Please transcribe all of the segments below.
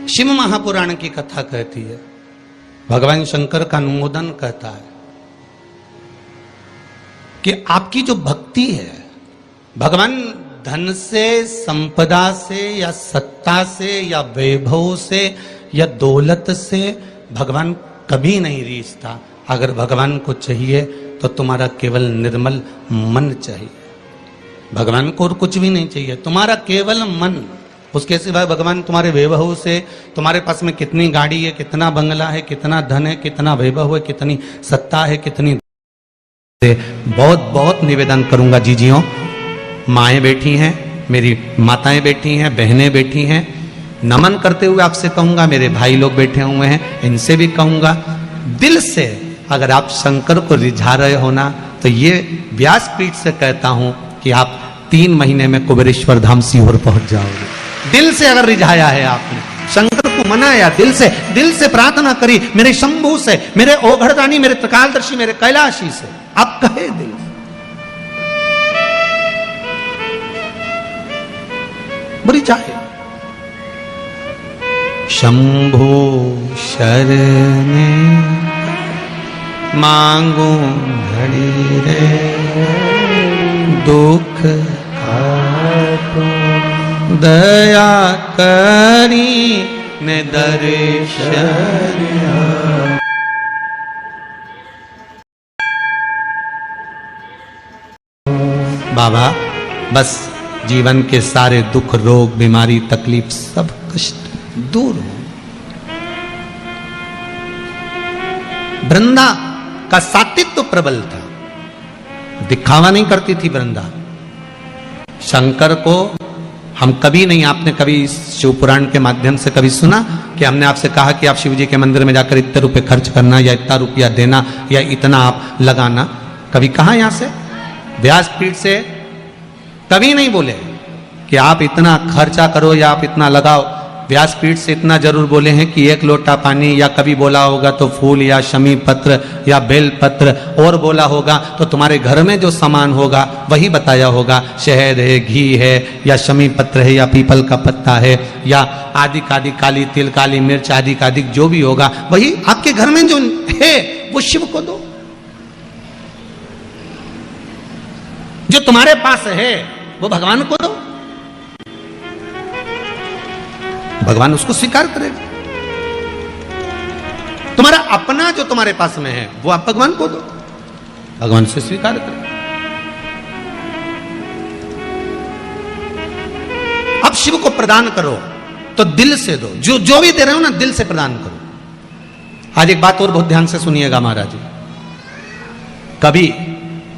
शिव महापुराण की कथा कहती है, भगवान शंकर का अनुमोदन कहता है कि आपकी जो भक्ति है, भगवान धन से, संपदा से या सत्ता से या वैभव से या दौलत से भगवान कभी नहीं रीझता। अगर भगवान को चाहिए तो तुम्हारा केवल निर्मल मन चाहिए, भगवान को और कुछ भी नहीं चाहिए, तुम्हारा केवल मन। उसके सिवाय भगवान तुम्हारे वैभव से, तुम्हारे पास में कितनी गाड़ी है, कितना बंगला है, कितना धन है, कितना वैभव है, कितनी सत्ता है, कितनी, बहुत बहुत निवेदन करूंगा जीजियों, माएँ बैठी हैं, मेरी माताएं बैठी हैं, बहनें बैठी हैं, नमन करते हुए आपसे कहूंगा, मेरे भाई लोग बैठे हुए हैं, इनसे भी कहूंगा, दिल से अगर आप शंकर को रिझा रहे हो ना, तो ये व्यासपीठ से कहता हूं कि आप 3 महीने में कुबेरेश्वर धाम सीहोर पहुंच जाओगे। दिल से अगर रिझाया है आपने, शंकर को मनाया, दिल से प्रार्थना करी, मेरे शंभू से, मेरे ओघड़दानी, मेरे त्रिकालदर्शी, मेरे कैलाशी से, आप कहे दिल से, बुरी चाहे। शंभो शरणे मांगू घड़ी रे, दुख दया करी ने दर्शन। बाबा बस जीवन के सारे दुख, रोग, बीमारी, तकलीफ, सब कष्ट दूर हो। वृंदा का सात्वित्व प्रबल था, दिखावा नहीं करती थी वृंदा। शंकर को हम कभी नहीं, आपने कभी शिव पुराण के माध्यम से कभी सुना कि हमने आपसे कहा कि आप शिव जी के मंदिर में जाकर इतने रुपए खर्च करना या इतना रुपया देना या इतना आप लगाना, कभी कहा यहां से व्यासपीठ से कभी नहीं बोले कि आप इतना खर्चा करो या आप इतना लगाओ। व्यासपीठ से इतना जरूर बोले हैं कि 1 लोटा पानी, या कभी बोला होगा तो फूल या शमी पत्र या बेल पत्र, और बोला होगा तो तुम्हारे घर में जो सामान होगा वही बताया होगा, शहद है, घी है, या शमी पत्र है, या पीपल का पत्ता है, या आदि कादि, काली तिल, काली मिर्च, आदि कादि जो भी होगा वही आपके घर में जो है वो शिव को दो। जो तुम्हारे पास है वो भगवान को दो, भगवान उसको स्वीकार करेगा। तुम्हारा अपना जो तुम्हारे पास में है वो आप भगवान को दो, भगवान से स्वीकार करेगा। अब शिव को प्रदान करो तो दिल से दो, जो भी दे रहे हो ना दिल से प्रदान करो। आज एक बात और बहुत ध्यान से सुनिएगा महाराज जी, कभी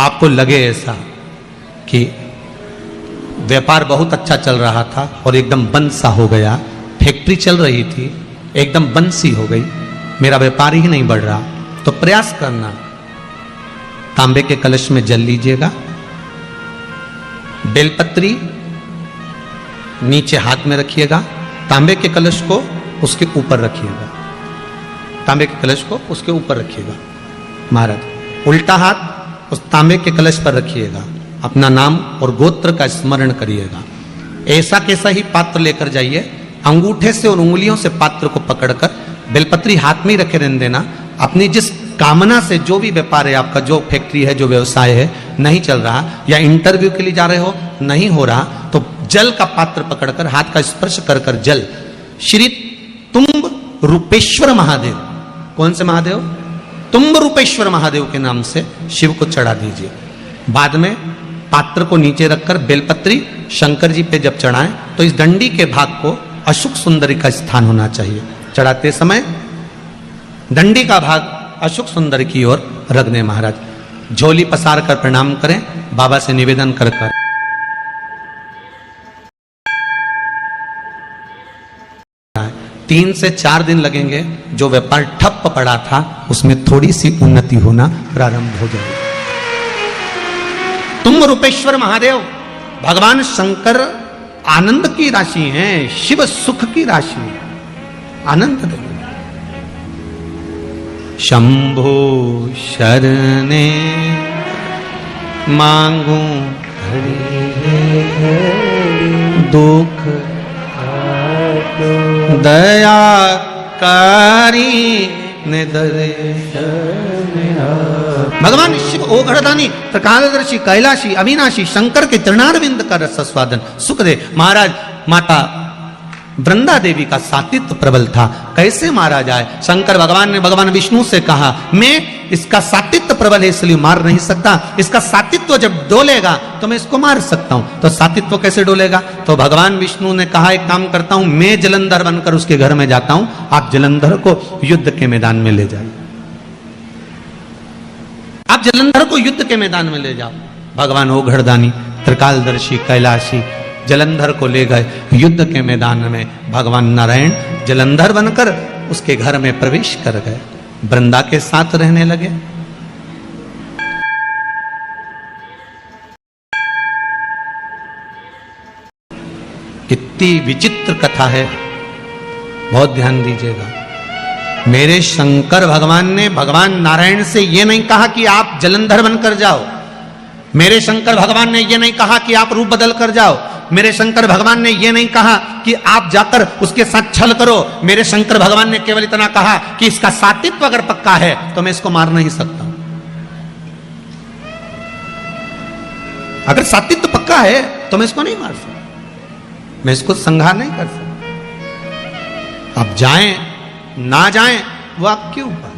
आपको लगे ऐसा कि व्यापार बहुत अच्छा चल रहा था और एकदम बंद सा हो गया, फैक्ट्री चल रही थी एकदम बंद सी हो गई, मेरा व्यापार ही नहीं बढ़ रहा, तो प्रयास करना, तांबे के कलश में जल लीजिएगा, बेलपत्री नीचे हाथ में रखिएगा, तांबे के कलश को उसके ऊपर रखिएगा, तांबे के कलश को उसके ऊपर रखिएगा महाराज, उल्टा हाथ उस तांबे के कलश पर रखिएगा, अपना नाम और गोत्र का स्मरण करिएगा। ऐसा कैसा ही पात्र लेकर जाइए, अंगूठे से और उंगलियों से पात्र को पकड़कर बेलपत्री हाथ में ही रखे रहने देना। अपनी जिस कामना से जो भी व्यापार है आपका, जो फैक्ट्री है, जो व्यवसाय है नहीं चल रहा, या इंटरव्यू के लिए जा रहे हो नहीं हो रहा, तो जल का पात्र पकड़कर हाथ का स्पर्श कर कर जल श्री तुम्ब रूपेश्वर महादेव, कौन से महादेव? तुम्ब रूपेश्वर महादेव के नाम से शिव को चढ़ा दीजिए। बाद में पात्र को नीचे रखकर बेलपत्री शंकर जी पे जब चढ़ाएं तो इस डंडी के भाग को अशुक सुंदरी का स्थान होना चाहिए। चढ़ाते समय डंडी का भाग अशुक सुंदरी की ओर रख दें महाराज। झोली पसार कर प्रणाम करें, बाबा से निवेदन कर 3 से 4 दिन लगेंगे, जो व्यापार ठप पड़ा था उसमें थोड़ी सी उन्नति होना प्रारंभ हो जाएगी। तुम रूपेश्वर महादेव भगवान शंकर आनंद की राशि हैं, शिव सुख की राशि है, आनंद देंगे। शंभो शरणे मांगू दुख दया कारी भगवान शिव ओघड़दानी त्रिकालदर्शी कैलाशी अविनाशी शंकर के चरणारविंद का रस स्वादन सुख दे। महाराज माता वृंदा देवी का सातित्व प्रबल था, कैसे मारा जाए? शंकर भगवान ने भगवान विष्णु से कहा मैं इसका सातित्व प्रबल है इसलिए मार नहीं सकता, इसका सातित्व जब डोलेगा तो मैं इसको मार सकता हूं। तो सातित्व कैसे डोलेगा? तो भगवान विष्णु ने कहा एक काम करता हूं, मैं जलंधर बनकर उसके घर में जाता हूं, आप जलंधर को युद्ध के मैदान में ले जाइए, आप जलंधर को युद्ध के मैदान में ले जाओ। भगवान ओघड़दानी त्रिकालदर्शी कैलाशी जलंधर को ले गए युद्ध के मैदान में। भगवान नारायण जलंधर बनकर उसके घर में प्रवेश कर गए, वृंदा के साथ रहने लगे। कितनी विचित्र कथा है, बहुत ध्यान दीजिएगा। मेरे शंकर भगवान ने भगवान नारायण से यह नहीं कहा कि आप जलंधर बनकर जाओ, मेरे शंकर भगवान ने यह नहीं कहा कि आप रूप बदल कर जाओ, मेरे शंकर भगवान ने यह नहीं कहा कि आप जाकर उसके साथ छल करो। मेरे शंकर भगवान ने केवल इतना कहा कि इसका सातित्व अगर पक्का है तो मैं इसको मार नहीं सकता। अगर सातित्व पक्का है तो मैं इसको नहीं मार सकता, मैं इसको संहार नहीं कर सकता। अब जाएं ना जाएं वो आपके ऊपर।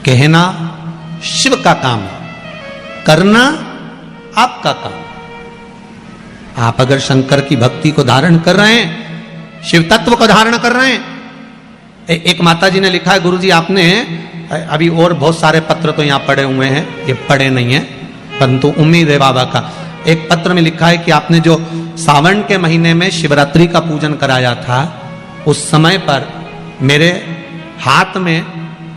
कहना शिव का काम है, करना आपका काम। आप अगर शंकर की भक्ति को धारण कर रहे हैं, शिव तत्व को धारण कर रहे हैं। एक माता जी ने लिखा है, गुरुजी आपने अभी और बहुत सारे पत्र तो यहां पड़े हुए हैं, ये पढ़े नहीं है परंतु उम्मीद है बाबा का। एक पत्र में लिखा है कि आपने जो सावन के महीने में शिवरात्रि का पूजन कराया था, उस समय पर मेरे हाथ में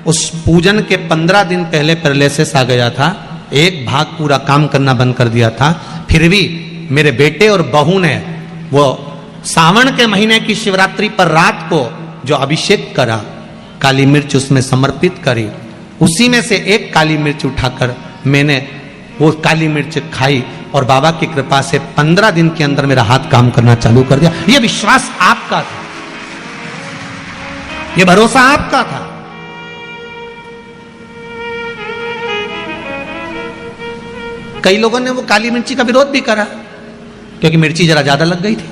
उस पूजन के 15 दिन पहले पैरालिसिस आ गया था, एक भाग पूरा काम करना बंद कर दिया था। फिर भी मेरे बेटे और बहू ने वो सावन के महीने की शिवरात्रि पर रात को जो अभिषेक करा, काली मिर्च उसमें समर्पित करी, उसी में से एक काली मिर्च उठाकर मैंने वो काली मिर्च खाई और बाबा की कृपा से 15 दिन के अंदर मेरा हाथ काम करना चालू कर दिया। ये विश्वास आपका था, ये भरोसा आपका था। कई लोगों ने वो काली मिर्ची का विरोध भी करा क्योंकि मिर्ची जरा ज्यादा लग गई थी।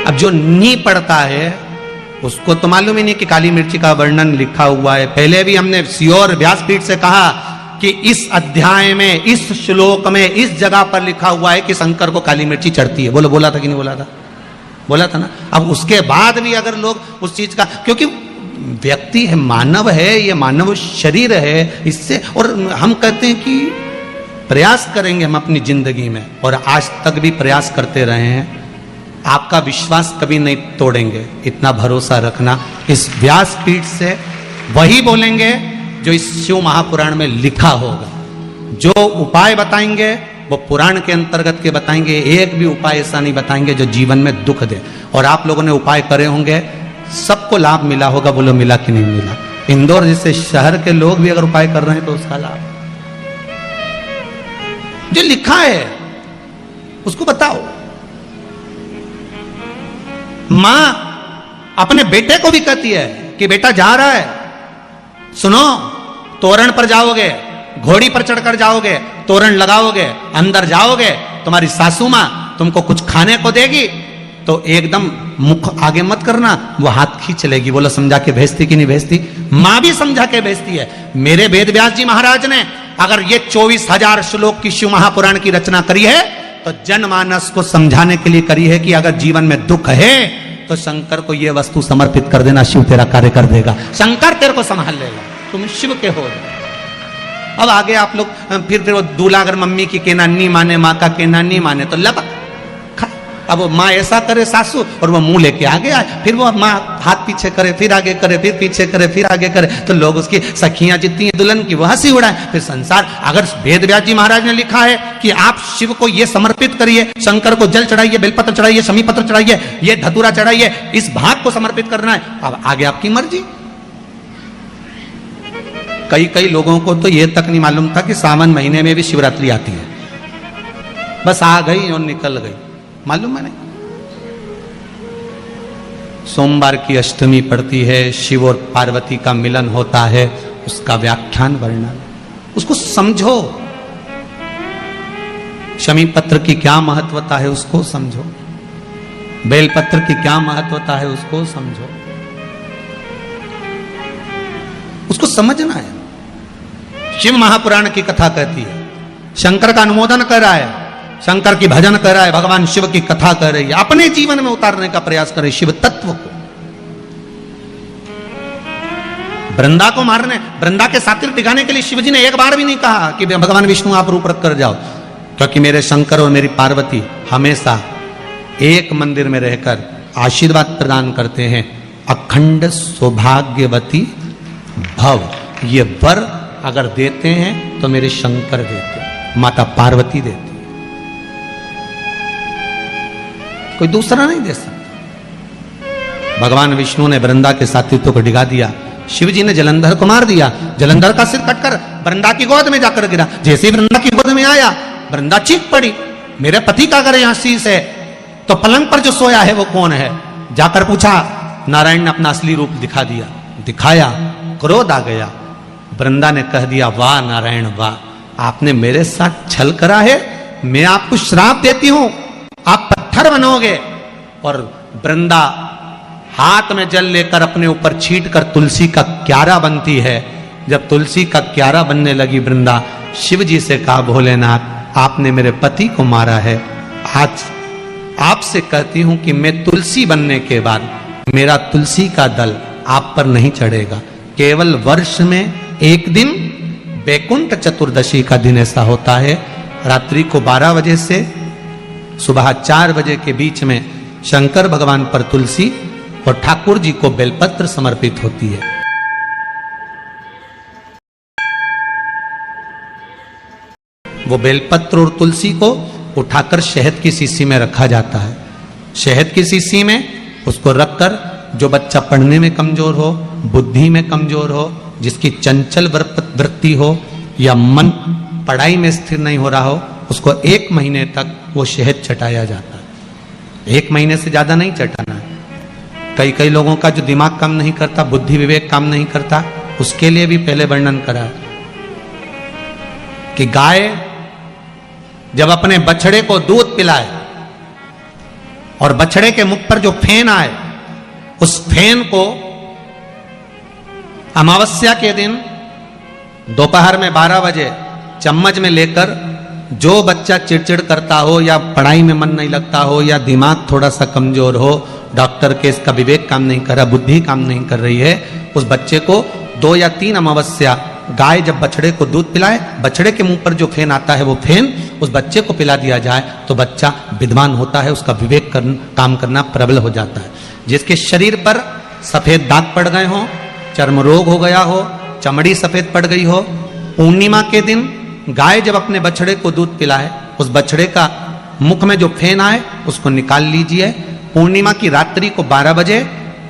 अब जो नी पड़ता है उसको तो मालूम ही नहीं कि काली मिर्ची का वर्णन लिखा हुआ है। पहले भी हमने श्योर व्यासपीठ से कहा कि इस अध्याय में, इस श्लोक में, इस जगह पर लिखा हुआ है कि शंकर को काली मिर्ची चढ़ती है। बोला था कि नहीं बोला था? बोला था ना। अब उसके बाद भी अगर लोग उस चीज का, क्योंकि व्यक्ति है, मानव है, ये मानव शरीर है, इससे और हम कहते हैं कि प्रयास करेंगे हम अपनी जिंदगी में, और आज तक भी प्रयास करते रहे हैं। आपका विश्वास कभी नहीं तोड़ेंगे, इतना भरोसा रखना। इस व्यासपीठ से वही बोलेंगे जो इस शिव महापुराण में लिखा होगा। जो उपाय बताएंगे वो पुराण के अंतर्गत के बताएंगे, एक भी उपाय ऐसा नहीं बताएंगे जो जीवन में दुख दे। और आप लोगों ने उपाय करे होंगे, सबको लाभ मिला होगा। बोलो मिला कि नहीं मिला? इंदौर जैसे शहर के लोग भी अगर उपाय कर रहे हैं तो उसका लाभ, जो लिखा है उसको बताओ। मां अपने बेटे को भी कहती है कि बेटा जा रहा है, सुनो, तोरण पर जाओगे, घोड़ी पर चढ़कर जाओगे, तोरण लगाओगे, अंदर जाओगे, तुम्हारी सासू मां तुमको कुछ खाने को देगी तो एकदम मुख आगे मत करना, वो हाथ खींच लेगी। बोलो समझा के भेजती कि नहीं भेजती? मां भी समझा के भेजती है। मेरे वेद व्यास जी महाराज ने अगर ये 24,000 श्लोक की शिव महापुराण की रचना करी है तो जनमानस को समझाने के लिए करी है कि अगर जीवन में दुख है तो शंकर को ये वस्तु समर्पित कर देना, शिव तेरा कार्य कर देगा, शंकर तेरे को संभाल लेगा, तुम शिव के हो। अब आगे आप लोग फिर वो दूल्हा अगर मम्मी की कहना नहीं माने, माँ का कहना नहीं माने तो लपक। अब माँ ऐसा करे सासू और वो मुंह लेके आगे आए, फिर वो माँ हाथ पीछे करे, फिर आगे करे, फिर पीछे करे, फिर आगे करे, तो लोग उसकी सखियां जितनी हैं दुल्हन की वो हंसी उड़ाए, फिर संसार। अगर वेद व्यास जी महाराज ने लिखा है कि आप शिव को ये समर्पित करिए, शंकर को जल चढ़ाइए, बेलपत्र चढ़ाइए, शमी पत्र चढ़ाइए, ये धतूरा चढ़ाइए, इस भाग को समर्पित करना है, अब आगे आपकी मर्जी। कई कई लोगों को तो ये तक नहीं मालूम था कि सावन महीने में भी शिवरात्रि आती है। बस आ गई और निकल गई, मालूम है नहीं। सोमवार की अष्टमी पड़ती है, शिव और पार्वती का मिलन होता है, उसका व्याख्यान वर्णन, उसको समझो। शमी पत्र की क्या महत्वता है उसको समझो, बेलपत्र की क्या महत्वता है उसको समझो, उसको समझना है। शिव महापुराण की कथा कहती है, शंकर का अनुमोदन कर रहा है, शंकर की भजन कर रहा है, भगवान शिव की कथा कर रही है, अपने जीवन में उतारने का प्रयास करे शिव तत्व को। वृंदा को मारने, वृंदा के सातिर टिकाने के लिए शिवजी ने एक बार भी नहीं कहा कि भगवान विष्णु आप रूप रख कर जाओ, क्योंकि मेरे शंकर और मेरी पार्वती हमेशा एक मंदिर में रहकर आशीर्वाद प्रदान करते हैं, अखंड सौभाग्यवती भव। ये वर अगर देते हैं तो मेरे शंकर देते हैं, माता पार्वती देती, कोई दूसरा नहीं दे सकता। भगवान विष्णु ने वृंदा के सातित्व को डिगा दिया, शिव जी ने जलंधर को मार दिया, जलंधर का सिर कटकर वृंदा की गोद में जाकर गिरा। जैसे ही वृंदा की गोद में आया, वृंदा चीख पड़ी, मेरे पति का अगर यहां शीश है तो पलंग पर जो सोया है वो कौन है? जाकर पूछा, नारायण ने अपना असली रूप दिखा दिया, दिखाया, क्रोध आ गया। वृंदा ने कह दिया, वाह नारायण वाह, आपने मेरे साथ छल करा है, मैं आपको श्राप देती हूं, आप पत्थर बनोगे। और वृंदा हाथ में जल लेकर अपने ऊपर छीट कर तुलसी का क्यारा बनती है। जब तुलसी का क्यारा बनने लगी वृंदा, शिव जी से कहा, भोलेनाथ आपने मेरे पति को मारा है, आज आपसे कहती हूं कि मैं तुलसी बनने के बाद मेरा तुलसी का दल आप पर नहीं चढ़ेगा। केवल वर्ष में एक दिन बैकुंठ चतुर्दशी का दिन ऐसा होता है, रात्रि को 12 बजे से सुबह 4 बजे के बीच में शंकर भगवान पर तुलसी और ठाकुर जी को बेलपत्र समर्पित होती है। वो बेलपत्र और तुलसी को उठाकर शहद की शीशी में रखा जाता है। शहद की शीशी में उसको रखकर जो बच्चा पढ़ने में कमजोर हो, बुद्धि में कमजोर हो, जिसकी चंचल वृत्ति हो या मन पढ़ाई में स्थिर नहीं हो रहा हो, उसको 1 महीने तक वो शहद चटाया जाता है। 1 महीने से ज्यादा नहीं चटाना है। कई कई लोगों का जो दिमाग काम नहीं करता, बुद्धि विवेक काम नहीं करता, उसके लिए भी पहले वर्णन करा कि गाय जब अपने बछड़े को दूध पिलाए और बछड़े के मुख पर जो फेन आए, उस फेन को अमावस्या के दिन दोपहर में 12 बजे चम्मच में लेकर जो बच्चा चिड़चिड़ करता हो या पढ़ाई में मन नहीं लगता हो या दिमाग थोड़ा सा कमजोर हो, डॉक्टर के इसका विवेक काम नहीं कर रहा, बुद्धि काम नहीं कर रही है, उस बच्चे को 2 या 3 अमावस्या गाय जब बछड़े को दूध पिलाए, बछड़े के मुंह पर जो फेन आता है वो फेन उस बच्चे को पिला दिया जाए तो बच्चा विद्वान होता है, उसका विवेक काम करना प्रबल हो जाता है। जिसके शरीर पर सफेद दाग पड़ गए हो, चर्म रोग हो गया हो, चमड़ी सफेद पड़ गई हो, पूर्णिमा के दिन गाय जब अपने बछड़े को दूध पिलाए, उस बछड़े का मुख में जो फेन आए उसको निकाल लीजिए। पूर्णिमा की रात्रि को 12 बजे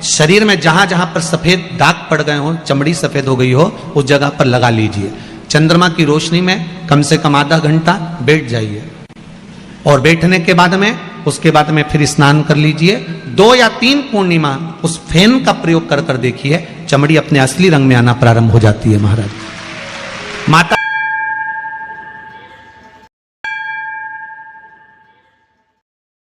शरीर में जहां जहां पर सफेद दाग पड़ गए हो, चमड़ी सफेद हो गई हो, उस जगह पर लगा लीजिए। चंद्रमा की रोशनी में कम से कम आधा घंटा बैठ जाइए और बैठने के बाद में उसके बाद में फिर स्नान कर लीजिए। 2 या 3 पूर्णिमा उस फेन का प्रयोग कर देखिए, चमड़ी अपने असली रंग में आना प्रारंभ हो जाती है। महाराज माता